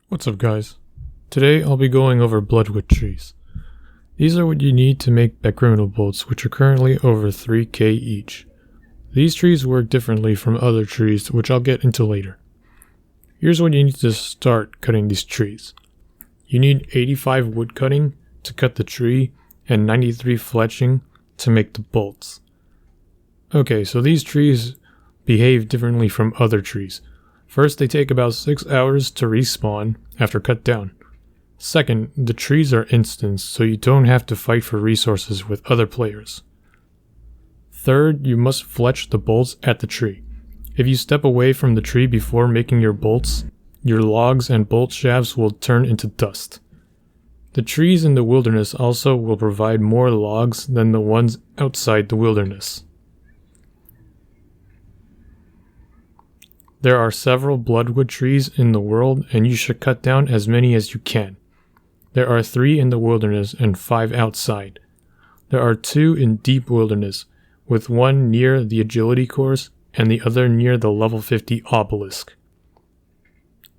What's up guys? Today I'll be going over Bloodwood trees. These are what you need to make bakriminel bolts, which are currently over 3k each. These trees work differently from other trees, which I'll get into later. Here's what you need to start cutting these trees. You need 85 wood cutting to cut the tree and 93 fletching to make the bolts. Okay, so these trees behave differently from other trees. First, they take about 6 hours to respawn after cut down. Second, the trees are instants, so you don't have to fight for resources with other players. Third, you must fletch the bolts at the tree. If you step away from the tree before making your bolts, your logs and bolt shafts will turn into dust. The trees in the wilderness also will provide more logs than the ones outside the wilderness. There are several bloodwood trees in the world, and you should cut down as many as you can. There are 3 in the wilderness and 5 outside. There are 2 in deep wilderness, with one near the agility course and the other near the level 50 obelisk.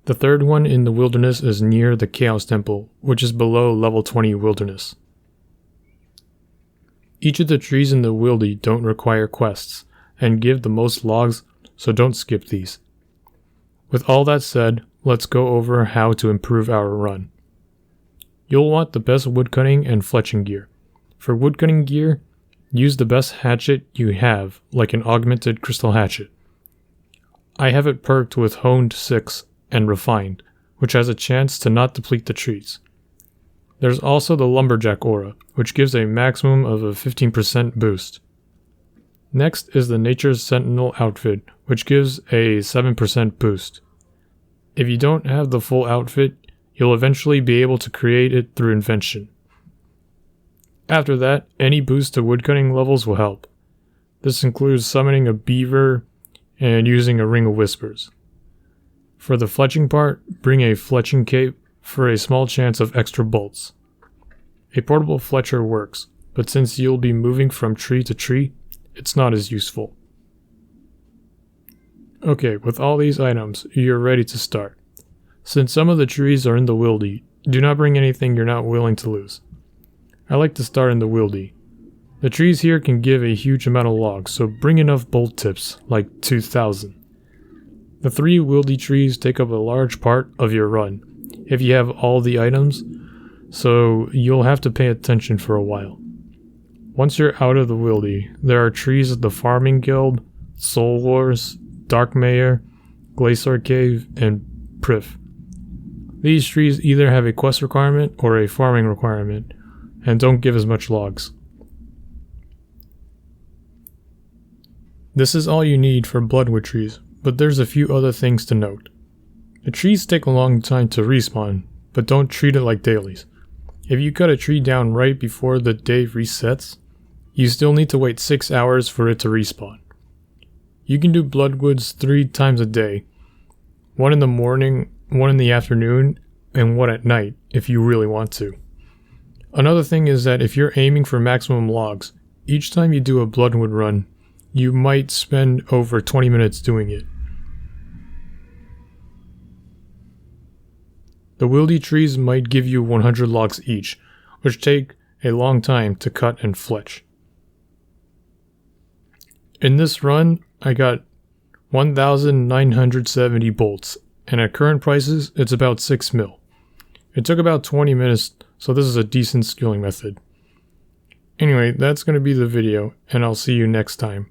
The third one in the wilderness is near the Chaos Temple, which is below level 20 wilderness. Each of the trees in the wildy don't require quests, and give the most logs, so don't skip these. With all that said, let's go over how to improve our run. You'll want the best woodcutting and fletching gear. For woodcutting gear, use the best hatchet you have, like an augmented crystal hatchet. I have it perked with honed 6 and refined, which has a chance to not deplete the trees. There's also the lumberjack aura, which gives a maximum of a 15% boost. Next is the Nature's Sentinel outfit, which gives a 7% boost. If you don't have the full outfit, you'll eventually be able to create it through invention. After that, any boost to woodcutting levels will help. This includes summoning a beaver and using a ring of whispers. For the fletching part, bring a fletching cape for a small chance of extra bolts. A portable fletcher works, but since you'll be moving from tree to tree, it's not as useful. Okay, with all these items, you're ready to start. Since some of the trees are in the wildy, do not bring anything you're not willing to lose. I like to start in the wildy. The trees here can give a huge amount of logs, so bring enough bolt tips, like 2,000. The 3 wildy trees take up a large part of your run, if you have all the items, so you'll have to pay attention for a while. Once you're out of the wildy, there are trees at the Farming Guild, Soul Wars, Dark Mayor, Glacier Cave, and Prif. These trees either have a quest requirement or a farming requirement, and don't give as much logs. This is all you need for bloodwood trees, but there's a few other things to note. The trees take a long time to respawn, but don't treat it like dailies. If you cut a tree down right before the day resets, you still need to wait 6 hours for it to respawn. You can do bloodwoods 3 times a day, 1 in the morning, 1 in the afternoon, and 1 at night if you really want to. Another thing is that if you're aiming for maximum logs, each time you do a bloodwood run, you might spend over 20 minutes doing it. The wildy trees might give you 100 logs each, which take a long time to cut and fletch. In this run, I got 1,970 bolts, and at current prices, it's about 6 mil. It took about 20 minutes, so this is a decent skilling method. Anyway, that's going to be the video, and I'll see you next time.